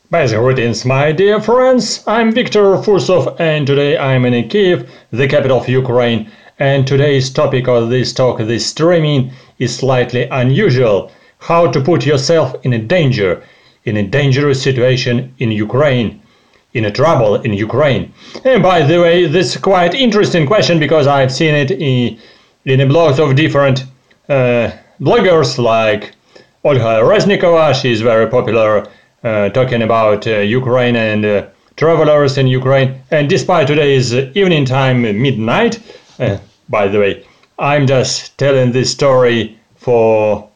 Basic greetings, my dear friends. I'm Viktor Fursov, and today I'm in Kiev, the capital of Ukraine. And today's topic of this talk, this streaming, is slightly unusual. How to put yourself in a dangerous situation in Ukraine, in a trouble in Ukraine. And by the way, this is quite interesting question because I've seen it in the blogs of different bloggers like Olga Reznikova. She's very popular talking about Ukraine and travelers in Ukraine. And despite today's evening time, midnight, by the way, I'm just telling this story for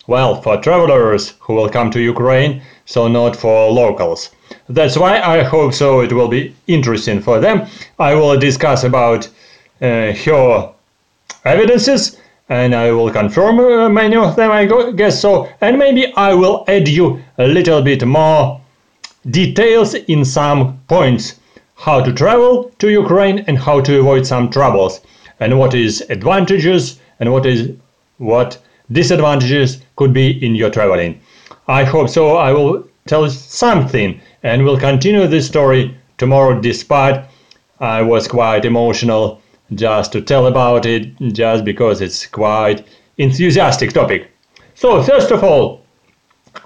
travelers who will come to Ukraine, so not for locals. That's why I hope so it will be interesting for them. I will discuss about her evidences, and I will confirm many of them, I guess so, and maybe I will add you a little bit more details in some points, how to travel to Ukraine and how to avoid some troubles, and what is advantages and what disadvantages could be in your traveling. I hope so. I will tell something and will continue this story tomorrow, despite I was quite emotional just to tell about it, just because it's quite enthusiastic topic. So first of all,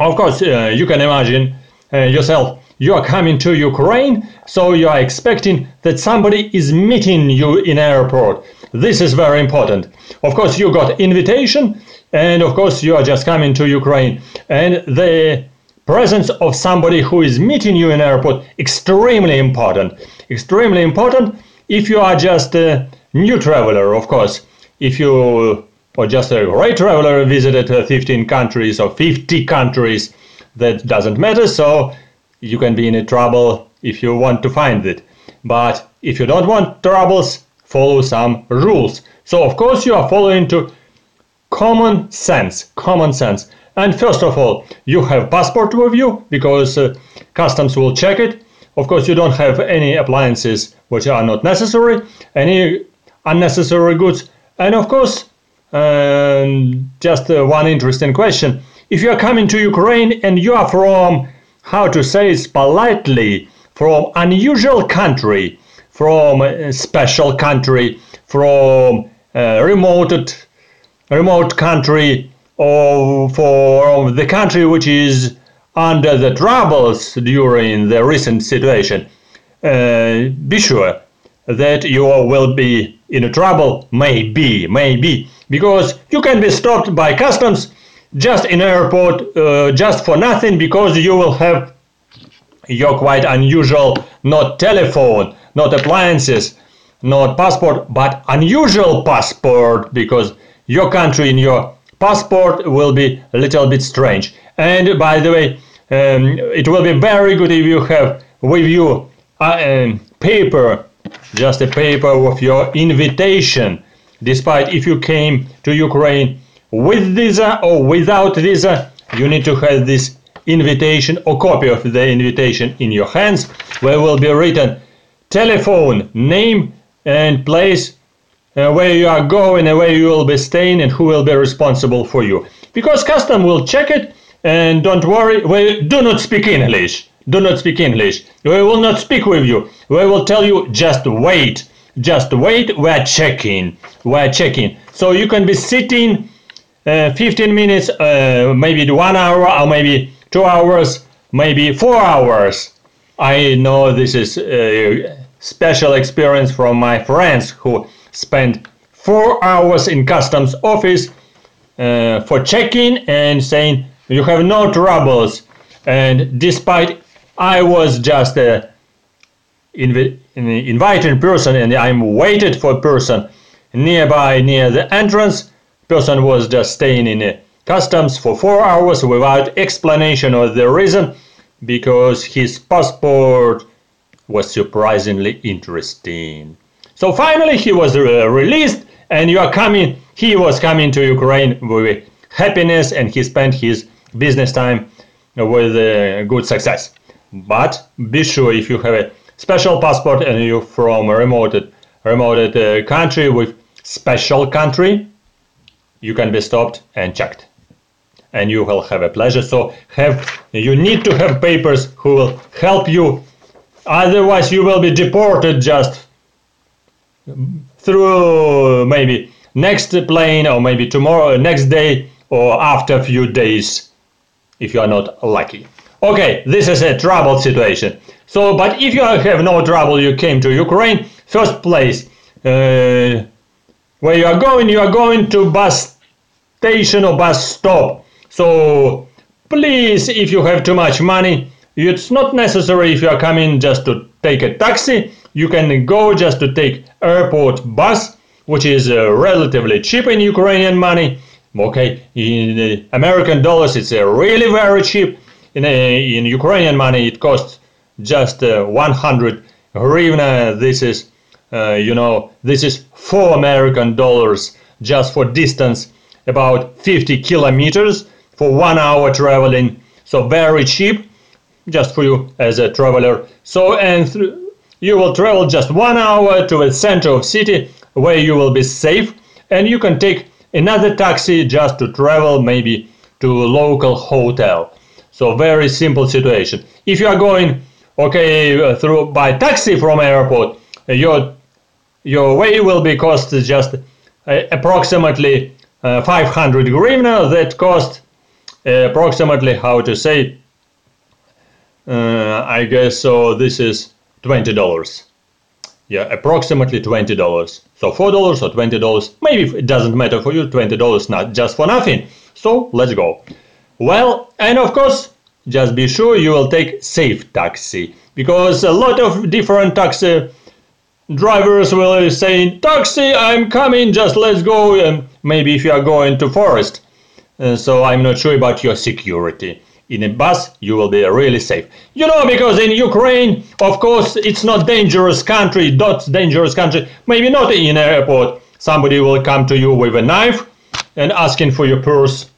of course, you can imagine yourself, you are coming to Ukraine, so you are expecting that somebody is meeting you in airport. This is very important. Of course, you got invitation, and of course you are just coming to Ukraine, and the presence of somebody who is meeting you in airport extremely important. Extremely important if you are just a new traveler, of course. If you are just a great traveler, visited 15 countries or 50 countries, that doesn't matter, so you can be in trouble if you want to find it. But if you don't want troubles, follow some rules. So of course you are following to common sense. And first of all, you have passport with you, because customs will check it. Of course, you don't have any appliances which are not necessary, any unnecessary goods. And of course, just one interesting question. If you are coming to Ukraine and you are from, how to say it politely, from unusual country, from a special country, from a remote country, or for the country which is under the troubles during the recent situation, be sure that you will be in trouble, maybe, because you can be stopped by customs just in airport, just for nothing, because you will have your quite unusual, not telephone, not appliances, not passport, but unusual passport, because your country in your passport will be a little bit strange. And by the way, it will be very good if you have with you paper, just a paper with your invitation. Despite if you came to Ukraine with visa or without visa, you need to have this invitation or copy of the invitation in your hands, where will be written telephone, name and place where you are going and where you will be staying and who will be responsible for you. Because custom will check it, and don't worry, we do not speak English. We will not speak with you. We will tell you just wait, we are checking. So you can be sitting 15 minutes, maybe 1 hour, or maybe 2 hours, maybe 4 hours. I know this is a special experience from my friends who spent 4 hours in customs office for checking and saying you have no troubles. And despite I was just an invited person, and I'm waited for a person near the entrance. Person was just staying in customs for 4 hours without explanation of the reason, because his passport was surprisingly interesting. So finally he was released, and he was coming to Ukraine with happiness, and he spent his business time with good success. But be sure, if you have a special passport and you're from a remote country with special country, you can be stopped and checked. and you will have a pleasure. So you need to have papers who will help you. Otherwise, you will be deported just through maybe next plane, or maybe tomorrow, next day, or after a few days, if you are not lucky. Okay, this is a troubled situation. So, but if you have no trouble, you came to Ukraine, first place, where you are going to bus station or bus stop. So, please, if you have too much money, it's not necessary if you are coming just to take a taxi. You can go just to take airport bus, which is relatively cheap in Ukrainian money. Okay, in American dollars, it's really very cheap. In Ukrainian money, it costs just 100 hryvnia. This is, this is 4 American dollars just for distance, about 50 kilometers for 1 hour traveling. So very cheap, just for you as a traveler. So, and you will travel just 1 hour to the center of city where you will be safe, and you can take another taxi just to travel maybe to a local hotel. So very simple situation. If you are going through by taxi from airport, your way will be cost just approximately 500 hryvnia. That cost approximately, how to say, I guess so this is $20. Yeah, approximately $20. So $4 or $20, maybe it doesn't matter for you, $20 not just for nothing. So let's go. Well, and of course, just be sure you will take safe taxi, because a lot of different taxi drivers will say, taxi, I'm coming, just let's go. Maybe if you are going to forest. So I'm not sure about your security. In a bus, you will be really safe. You know, because in Ukraine, of course, it's not dangerous country, Maybe not in an airport. Somebody will come to you with a knife and asking for your purse.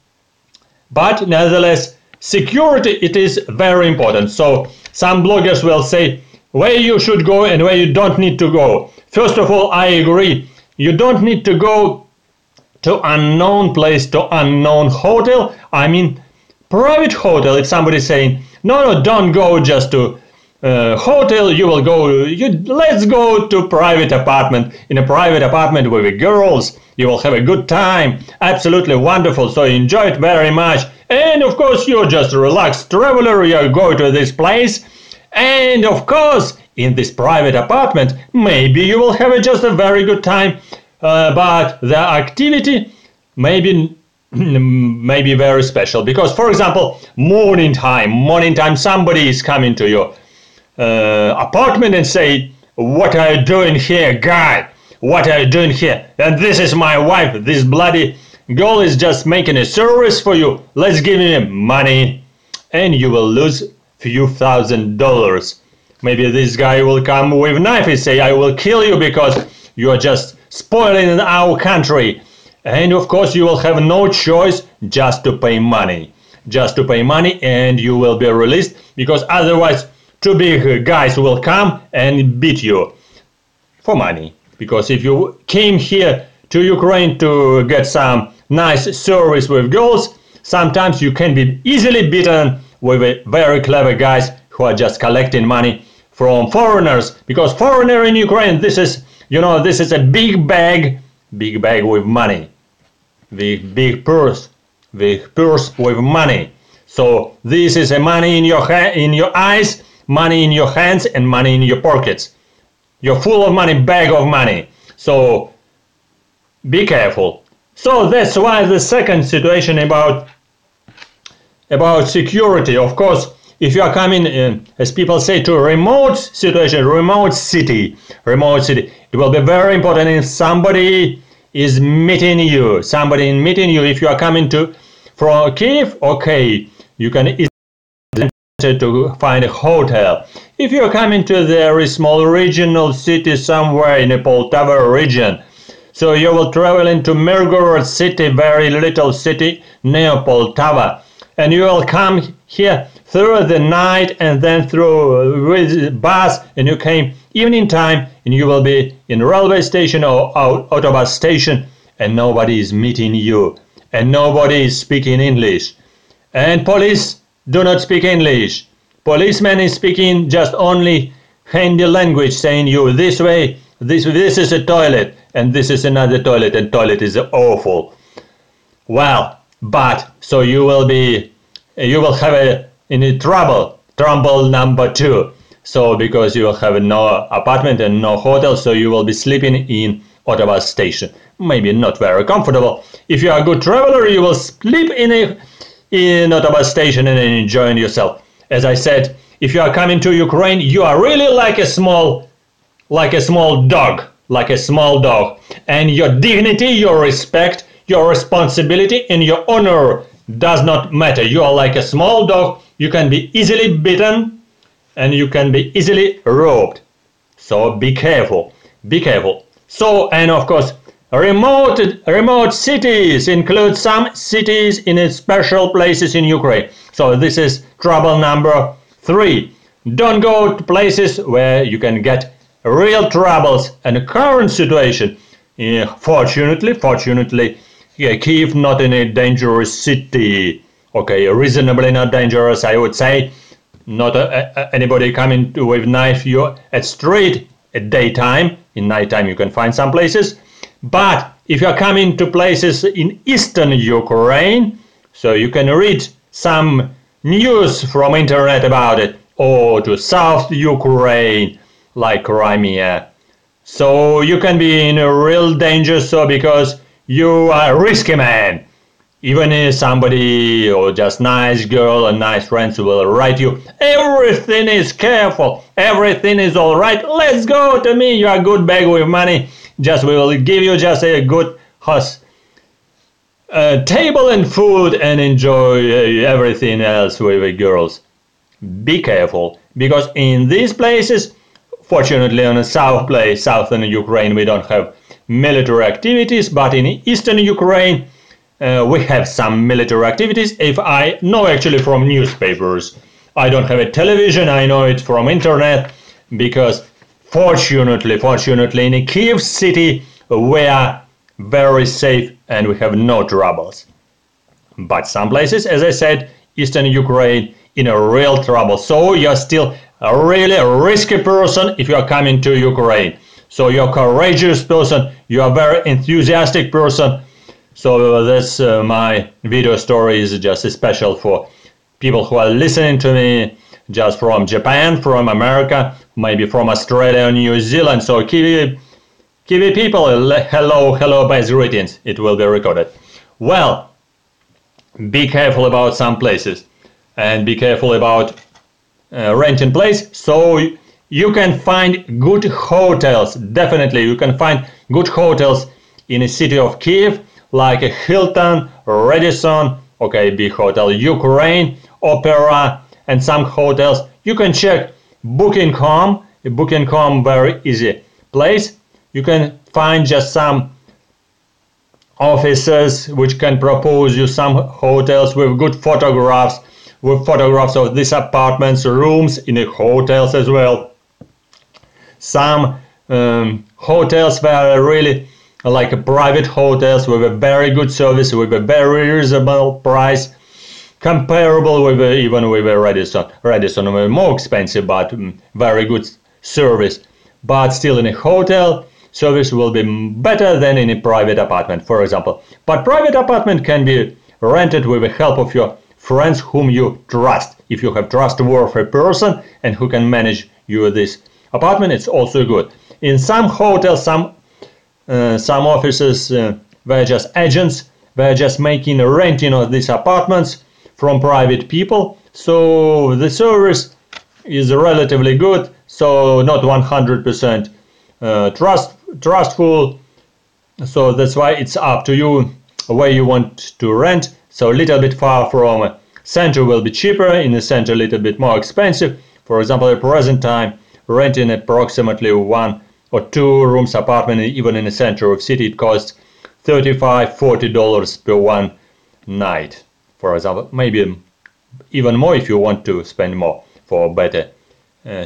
But nevertheless, security, it is very important. So some bloggers will say where you should go and where you don't need to go. First of all, I agree. You don't need to go to unknown place, to unknown hotel. I mean, private hotel. If somebody saying, no, don't go just to hotel, you will go, let's go to private apartment. In a private apartment with girls, you will have a good time. Absolutely wonderful. So enjoy it very much. And of course, you're just a relaxed traveler. You go to this place. And of course, in this private apartment, maybe you will have just a very good time. But the activity maybe very special. Because, for example, morning time, somebody is coming to your apartment and say, what are you doing here, guy? What are you doing here? And this is my wife. This bloody girl is just making a service for you. Let's give him money. And you will lose few $1,000s. Maybe this guy will come with a knife and say, I will kill you because you are just spoiling our country. And of course you will have no choice just to pay money. And you will be released, because otherwise two big guys will come and beat you for money. Because if you came here to Ukraine to get some nice service with girls, sometimes you can be easily beaten with very clever guys who are just collecting money from foreigners. Because foreigner in Ukraine, this is a big bag with money. Big purse with money. So this is a money in your eyes, money in your hands, and money in your pockets. You're full of money, bag of money. So be careful. So that's why the second situation about security. Of course, if you are coming, as people say, to a remote situation, remote city, it will be very important if somebody is meeting you. If you are coming from Kiev, okay, you can easily to find a hotel. If you are coming to a very small regional city somewhere in the Poltava region, so you will travel into Mirgorod city, very little city near Poltava, and you will come here through the night and then through with bus, and you came evening time, and you will be in railway station or autobus station, and nobody is meeting you, and nobody is speaking English. And police do not speak English. Policeman is speaking just only handy language, saying you this way, this is a toilet, and this is another toilet, and toilet is awful. Well, but so you will have in trouble number 2. So because you will have no apartment and no hotel, so you will be sleeping in Ottawa station. Maybe not very comfortable. If you are a good traveler, you will sleep in Ottawa station and enjoying yourself. As I said, if you are coming to Ukraine, you are really like a small dog, and your dignity, your respect, your responsibility, and your honor does not matter. You are like a small dog. You can be easily bitten, and you can be easily robbed. So be careful. Be careful. So, and of course, remote cities include some cities in special places in Ukraine. So this is trouble number 3. Don't go to places where you can get real troubles. And current situation, fortunately, Kyiv not in a dangerous city. Okay, reasonably not dangerous, I would say. Not anybody coming with knife you at street at daytime. In nighttime you can find some places. But if you are coming to places in eastern Ukraine, so you can read some news from internet about it, or to south Ukraine, like Crimea. So you can be in a real danger, so because you are a risky man. Even if somebody or just nice girl and nice friends will write you, everything is careful, everything is all right, let's go to me, you are a good bag with money, just we will give you just a good table and food and enjoy everything else with the girls. Be careful, because in these places, fortunately on the southern Ukraine we don't have military activities, but in eastern Ukraine we have some military activities. If I know actually from newspapers, I don't have a television, I know it from internet, because fortunately in a Kyiv city we are very safe and we have no troubles. But some places, as I said, eastern Ukraine in a real trouble. So you're still a really risky person if you are coming to Ukraine. So you're a courageous person, you are a very enthusiastic person. So this my video story is just special for people who are listening to me just from Japan, from America, maybe from Australia or New Zealand. So Kiwi people, hello, best greetings. It will be recorded. Well, be careful about some places and be careful about renting place. So you can find good hotels. Definitely, you can find good hotels in the city of Kyiv, like a Hilton, Radisson, okay, big hotel, Ukraine, Opera, and some hotels. You can check Booking.com, very easy place. You can find just some offices which can propose you some hotels with good photographs, of these apartments, rooms in the hotels as well. Some hotels were really like private hotels with a very good service, with a very reasonable price, comparable with even with a Radisson. Radisson was more expensive, but very good service. But still, in a hotel, service will be better than in a private apartment, for example. But private apartment can be rented with the help of your friends whom you trust. If you have trustworthy person and who can manage you this apartment, it's also good. In some hotels, some offices were just agents, were just making a renting of these apartments from private people. So the service is relatively good, so not 100% trustful. So that's why it's up to you where you want to rent. So a little bit far from center will be cheaper, in the center a little bit more expensive. For example, at present time, renting approximately 1 or 2 rooms apartment even in the center of city, it costs $35-40 per one night, for example. Maybe even more if you want to spend more for better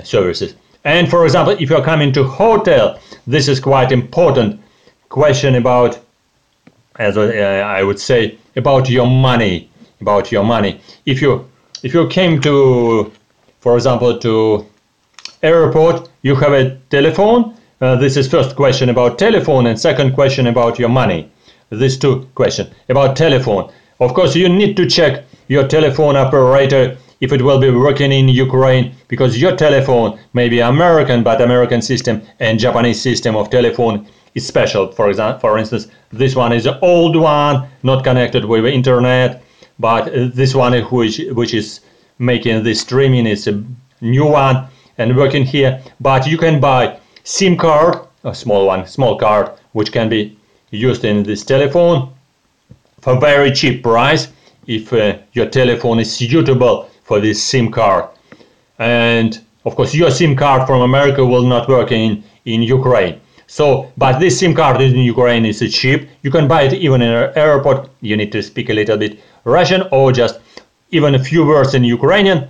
services. And for example, if you're coming to hotel, this is quite important question about, as I would say, about your money. about your money. If you came to, for example, to airport, you have a telephone. This is first question about telephone and second question about your money. These two questions about telephone. Of course, you need to check your telephone operator if it will be working in Ukraine, because your telephone may be American, but American system and Japanese system of telephone is special. For example, for instance, this one is an old one, not connected with the internet, but this one which is making this streaming is a new one and working here. But you can buy SIM card, a small card, which can be used in this telephone for very cheap price if your telephone is suitable for this SIM card. And of course your SIM card from America will not work in Ukraine. So, but this SIM card in Ukraine is cheap. You can buy it even in an airport. You need to speak a little bit Russian or just even a few words in Ukrainian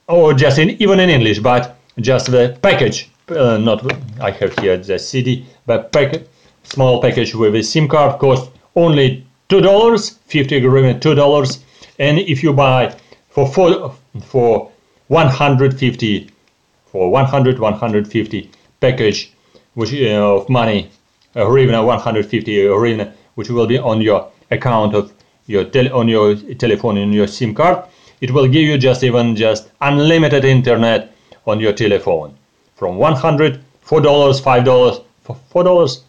or just even in English, but just the package. Not I have here the CD, but small package with a SIM card costs only $2, 50 hryvnia, $2. And if you buy for 150 package which of money, hryvnia, 150 hryvnia, which will be on your account of your on your telephone in your SIM card, it will give you just unlimited internet on your telephone from $100, $4, $5, for $4.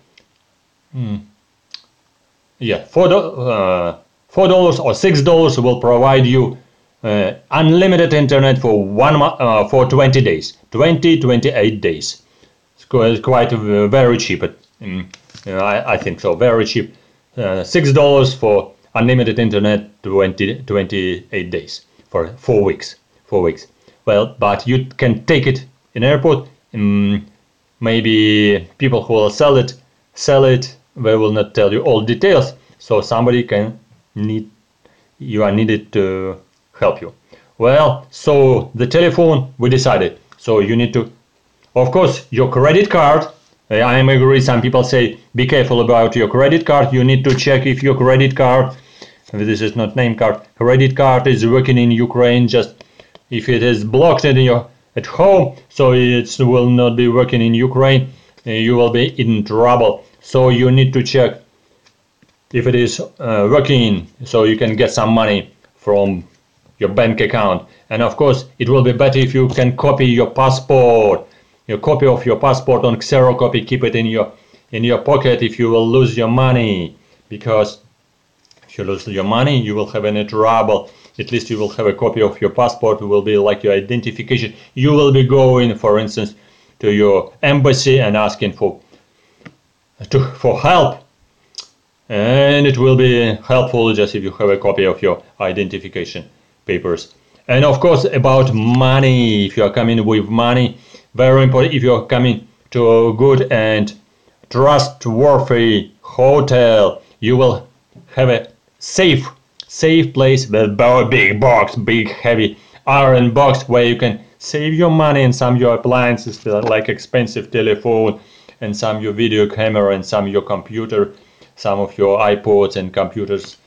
Yeah, $4 or $6 will provide you unlimited internet for 20 days, 28 days. It's quite very cheap. I think so, very cheap. $6 for unlimited internet, 28 days for 4 weeks. 4 weeks. Well, but you can take it in airport. Maybe people who will sell it. They will not tell you all details. So somebody you are needed to help you. Well, so the telephone we decided. So you need to, of course, your credit card. I am agree. Some people say be careful about your credit card. You need to check if your credit card, this is not name card, credit card is working in Ukraine. Just if it is blocked at home, so it will not be working in Ukraine. You will be in trouble. So you need to check if it is working, so you can get some money from your bank account. And of course, it will be better if you can copy your passport. Your copy of your passport on xerocopy, keep it in your pocket if you will lose your money, because if you lose your money you will have any trouble. At least you will have a copy of your passport. It will be like your identification. You will be going, for instance, to your embassy and asking for help, and it will be helpful just if you have a copy of your identification papers. And of course, about money, if you are coming with money, very important, if you are coming to a good and trustworthy hotel, you will have a safe place with a big box, big heavy iron box where you can save your money and some of your appliances like expensive telephone and some your video camera and some your computer, some of your iPods and computers.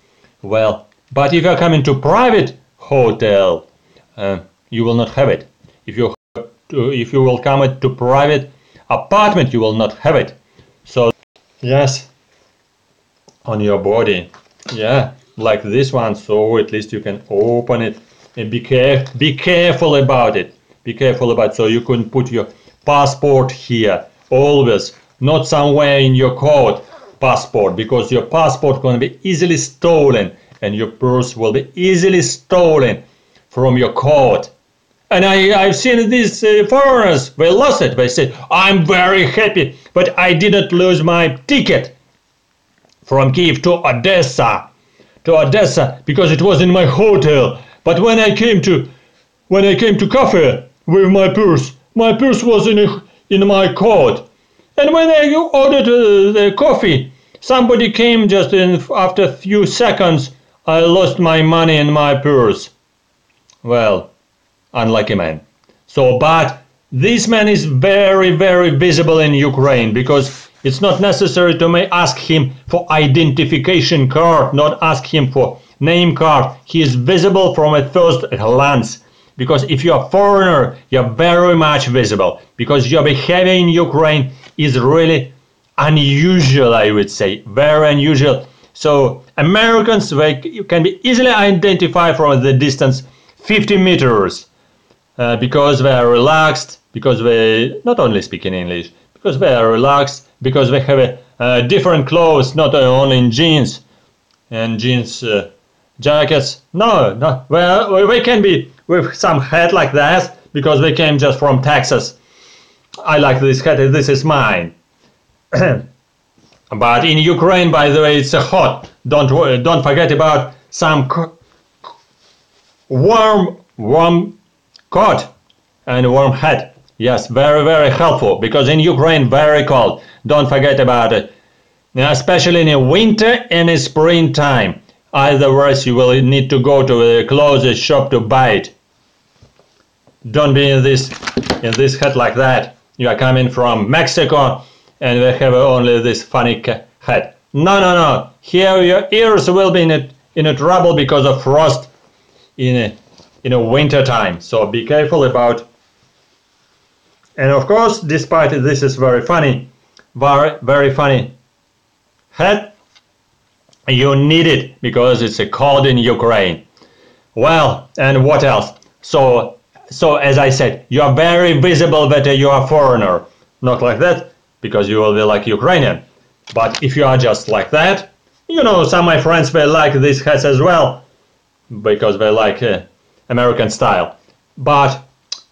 Well, but if you're coming to private hotel, you will not have it. If you will come to private apartment, you will not have it. So yes, on your body, yeah, like this one. So at least you can open it and be careful about it. Be careful about it. So you can put your passport here. Always, not somewhere in your coat passport, because your passport going to be easily stolen and your purse will be easily stolen from your coat. And I've seen these foreigners, they lost it. They say, I'm very happy, but I didn't lose my ticket from Kiev to Odessa, because it was in my hotel. But when I came to cafe with my purse was in my coat. And when I ordered the coffee, somebody came just after a few seconds. I lost my money in my purse. Well, unlucky man. So, but this man is very, very visible in Ukraine, because it's not necessary to ask him for identification card, not ask him for name card. He is visible from a first glance. Because if you're a foreigner, you're very much visible. Because your behavior in Ukraine is really unusual, I would say. Very unusual. So Americans, you can be easily identified from the distance 50 meters. Because they are relaxed, because they not only speak in English, because they are relaxed, because they have different clothes, not only in jeans and jeans jackets. No, well, they can be with some hat like that, because they came just from Texas. I like this hat, this is mine. But in Ukraine, by the way, it's hot. Don't forget about some warm coat and warm hat. Yes, very helpful, because in Ukraine very cold. Don't forget about it. Especially in the winter and in springtime. Otherwise you will need to go to the closest shop to buy it. Don't be in this hat like that. You are coming from Mexico and they have only this funny hat. No. Here your ears will be in a trouble because of frost in a winter time. So be careful about. And of course, despite this is very funny, very funny hat, you need it because it's cold in Ukraine. Well, and what else? So as I said, you are very visible that you are a foreigner. Not like that, because you will be like Ukrainian. But if you are just like that, some of my friends, they like these hats as well, because they like American style. But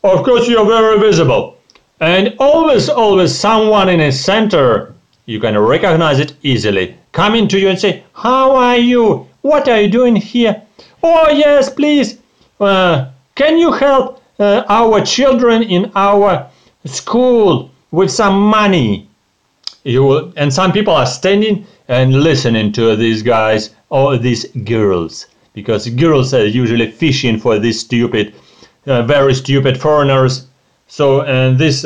of course you are very visible. And always someone in a center, you can recognize it easily, coming to you and say, how are you? What are you doing here? Oh yes, please, can you help our children in our school with some money? And some people are standing and listening to these guys or these girls, because girls are usually fishing for these very stupid foreigners. So and this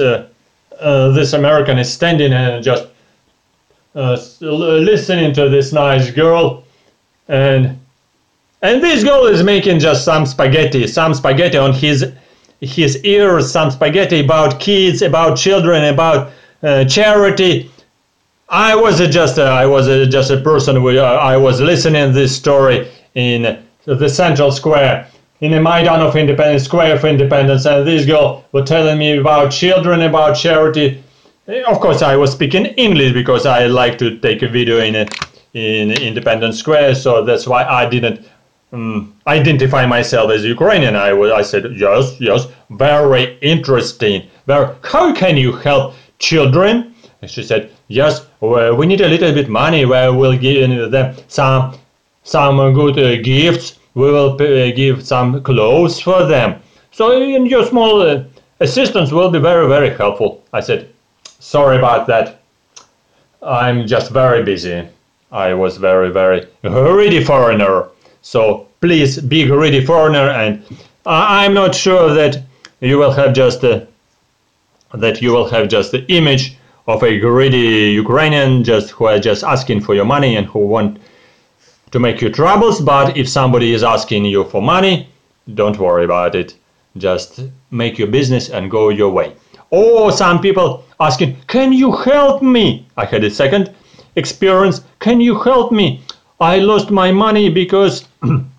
American is standing and just listening to this nice girl, and this girl is making just some spaghetti on his ears, some spaghetti about kids, about children, about charity. I was just a person I was listening this story in the Central Square, in the Maidan of Independence, Square of Independence, and this girl was telling me about children, about charity. Of course, I was speaking English because I like to take a video in Independence Square, so that's why I didn't identify myself as Ukrainian. I said, yes, very interesting. How can you help children? And she said, yes, we need a little bit money. We'll give them some good gifts. We will give some clothes for them. So your small assistance will be very helpful. I said, sorry about that. I'm just very busy. I was very greedy foreigner. So please be greedy foreigner, and I'm not sure that you will have just the image of a greedy Ukrainian who are just asking for your money and who want to make you troubles. But if somebody is asking you for money, don't worry about it. Just make your business and go your way. Or some people asking, can you help me? I had a second experience. Can you help me? I lost my money because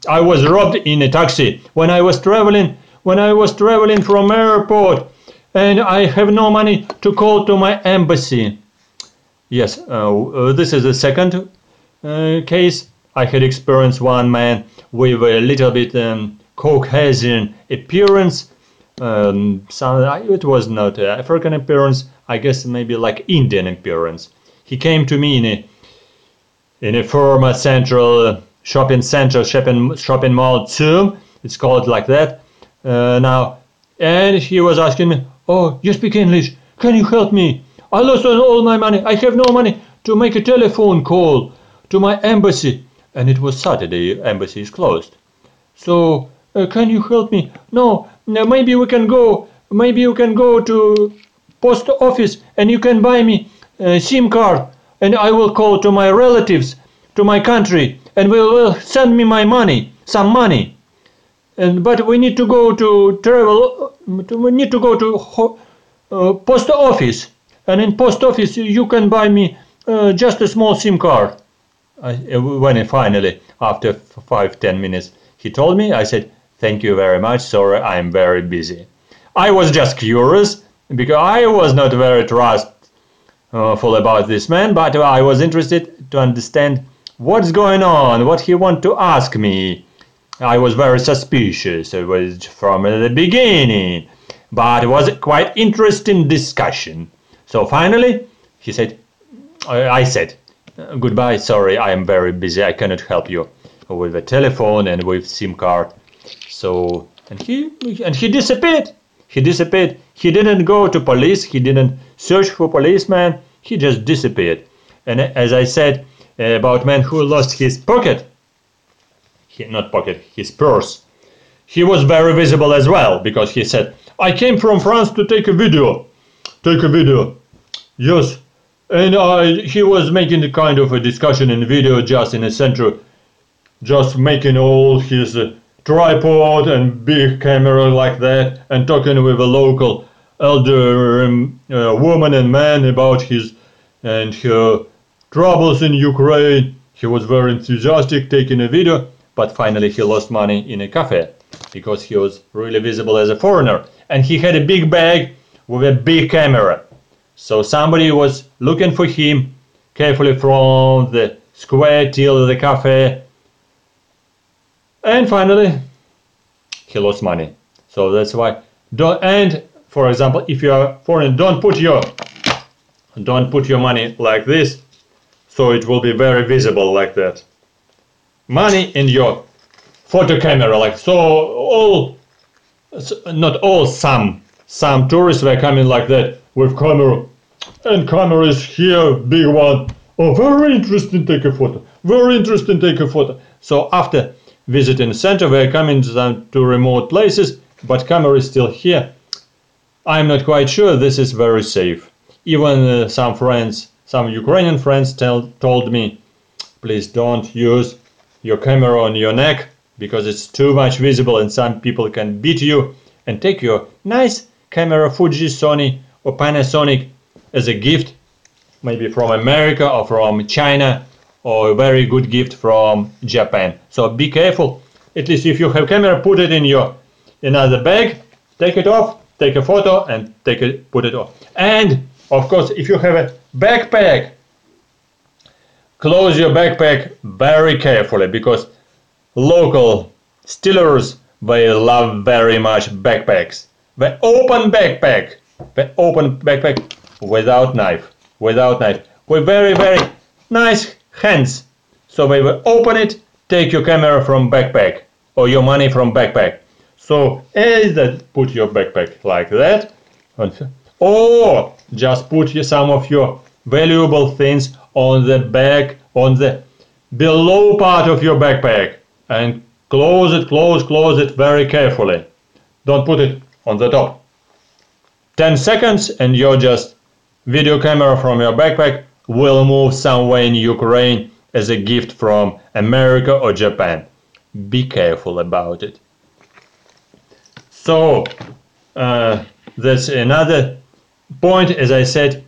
I was robbed in a taxi when I was traveling from airport, and I have no money to call to my embassy. Yes, this is the second case. I had experienced one man with a little bit Caucasian appearance. It was not African appearance. I guess maybe like Indian appearance. He came to me in a former central shopping mall too. It's called like that now. And he was asking me, "Oh, you speak English? Can you help me? I lost all my money. I have no money to make a telephone call to my embassy." And it was Saturday. Embassy is closed. So can you help me? No, maybe we can go. Maybe you can go to post office and you can buy me a SIM card, and I will call to my relatives, to my country, and will send me my money, some money. But we need to go to travel. We need to go to post office, and in post office you can buy me just a small SIM card. When finally, after 5-10 minutes, he told me, I said, thank you very much, sorry, I'm very busy. I was just curious, because I was not very trustful about this man, but I was interested to understand what's going on, what he want to ask me. I was very suspicious, it was from the beginning, but it was a quite interesting discussion. So finally, I said, goodbye, sorry, I am very busy, I cannot help you with the telephone and with SIM card. So, and he disappeared. He disappeared. He didn't go to police, he didn't search for policeman, he just disappeared. And as I said about man who lost his his purse, he was very visible as well, because he said, I came from France to take a video. Yes. And he was making the kind of a discussion in video just in the center, just making all his tripod and big camera like that, and talking with a local elder woman and man about his and her troubles in Ukraine. He was very enthusiastic taking a video, but finally he lost money in a cafe because he was really visible as a foreigner, and he had a big bag with a big camera. So somebody was looking for him carefully from the square till the cafe, and finally he lost money. So that's why and for example, if you are foreign, don't put your money like this, so it will be very visible like that. Money in your photo camera, like so. Not all, some tourists were coming like that with camera, and camera is here, big one. Oh, very interesting, take a photo. Very interesting, take a photo. So after visiting the center, we're coming to remote places, but camera is still here. I'm not quite sure this is very safe. Even some Ukrainian friends told me, please don't use your camera on your neck, because it's too much visible and some people can beat you, and take your nice camera, Fuji, Sony or Panasonic, as a gift, maybe from America or from China, or a very good gift from Japan. So be careful. At least if you have camera, put it in your another bag, take it off, take a photo and put it off. And of course, if you have a backpack, close your backpack very carefully, because local stealers, they love very much backpacks. The open backpack without knife, with very, very nice hands. So they will open it, take your camera from backpack or your money from backpack. So either put your backpack like that, or just put some of your valuable things on the back, on the below part of your backpack, and close it very carefully. Don't put it on the top. 10 seconds and your just video camera from your backpack will move somewhere in Ukraine as a gift from America or Japan. Be careful about it. So that's another point. As I said,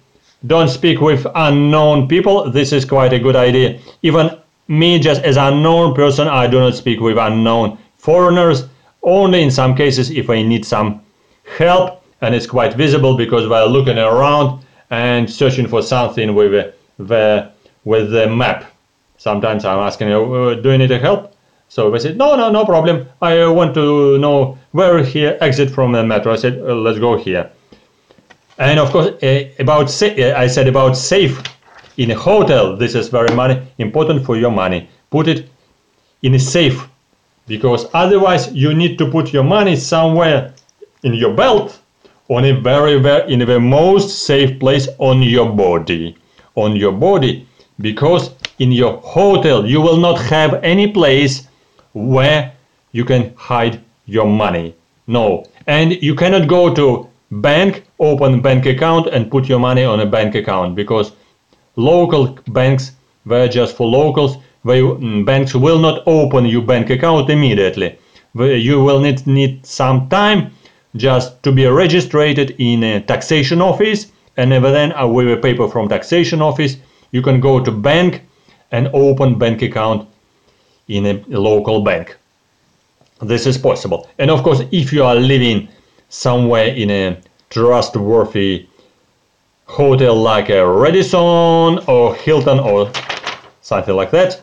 don't speak with unknown people. This is quite a good idea. Even me, just as an unknown person, I do not speak with unknown foreigners, only in some cases if I need some help and it's quite visible, because we're looking around and searching for something with the map. Sometimes I'm asking, do you need help? So they said, no problem. I want to know where here exit from the metro. I said, let's go here. And of course, I said about safe in a hotel. This is very important for your money. Put it in a safe, because otherwise you need to put your money somewhere in your belt, in the most safe place on your body. Because in your hotel you will not have any place where you can hide your money. No, and you cannot go to bank, open bank account and put your money on a bank account, because local banks were just for locals. banks will not open your bank account immediately. You will need some time just to be registered in a taxation office, and then with a paper from taxation office you can go to bank and open bank account in a local bank. This is possible. And of course, if you are living somewhere in a trustworthy hotel like a Radisson or Hilton or something like that,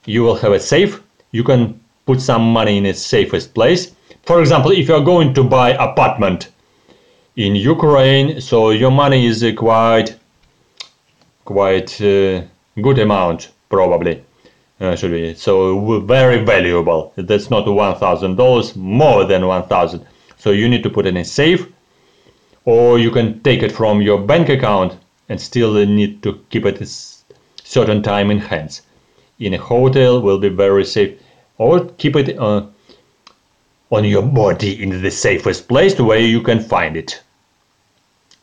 you will have a safe. You can put some money in its safest place. For example, if you are going to buy apartment in Ukraine, so your money is quite good amount probably. Should be so very valuable. That's not $1,000, more than 1,000. So you need to put in a safe, or you can take it from your bank account and still need to keep it a certain time in hands. In a hotel will be very safe, or keep it on your body in the safest place where you can find it.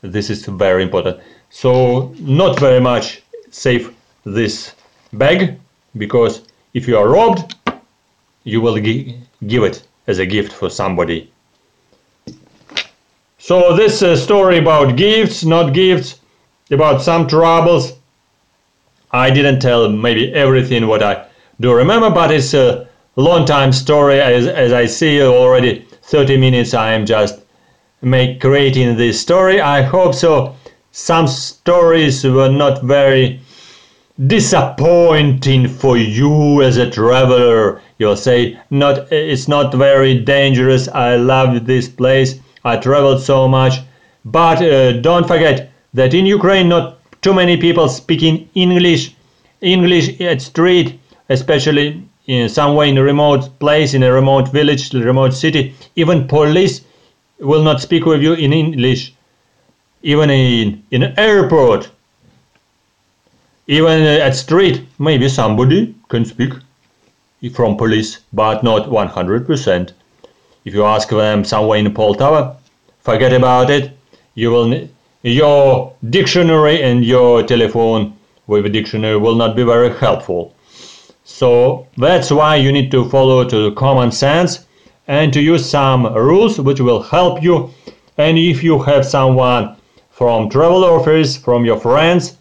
This is very important. So not very much safe this bag, because if you are robbed, you will give it as a gift for somebody. So this story about gifts, not gifts, about some troubles. I didn't tell maybe everything what I do remember, but it's a long time story. As I see already 30 minutes I am just creating this story. I hope so. Some stories were not very disappointing for you as a traveler. You'll say, it's not very dangerous, I love this place, I traveled so much. But don't forget that in Ukraine not too many people speaking English at street, especially in somewhere in a remote place, in a remote village, remote city. Even police will not speak with you in English. Even in an airport, even at street, maybe somebody can speak from police, but not 100%. If you ask them somewhere in Poltava, forget about it. You will your dictionary and your telephone with a dictionary will not be very helpful. So that's why you need to follow to common sense and to use some rules which will help you. And if you have someone from travel office, from your friends,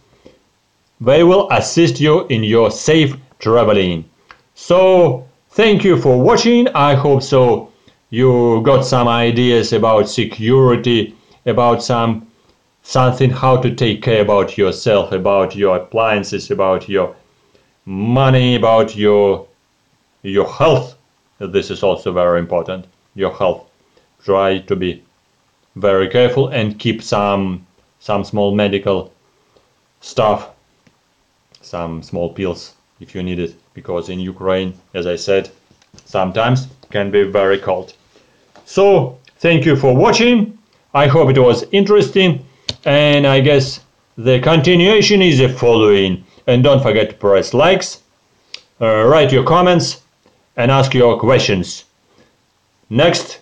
they will assist you in your safe traveling. So thank you for watching. I hope so you got some ideas about security, about something how to take care about yourself, about your appliances, about your money, about your health. This is also very important, your health. Try to be very careful and keep some small medical stuff, some small pills if you need it, because in Ukraine, as I said, sometimes can be very cold. So thank you for watching. I hope it was interesting, and I guess the continuation is the following. And don't forget to press likes, write your comments and ask your questions. Next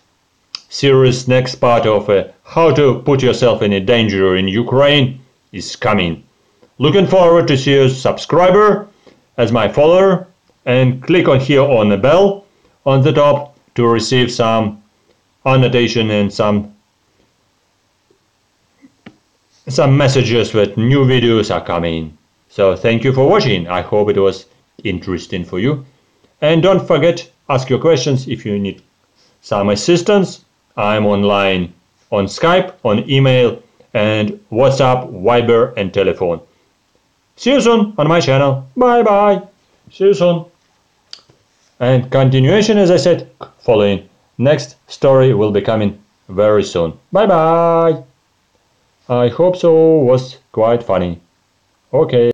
series, next part of how to put yourself in a danger in Ukraine is coming. Looking forward to see you subscriber as my follower, and click on here on the bell on the top to receive some annotation and some messages that new videos are coming. So thank you for watching. I hope it was interesting for you. And don't forget, ask your questions if you need some assistance. I'm online on Skype, on email, and WhatsApp, Viber, and telephone. See you soon on my channel. Bye bye. See you soon. And continuation, as I said, following. Next story will be coming very soon. Bye bye. I hope so was quite funny. Okay.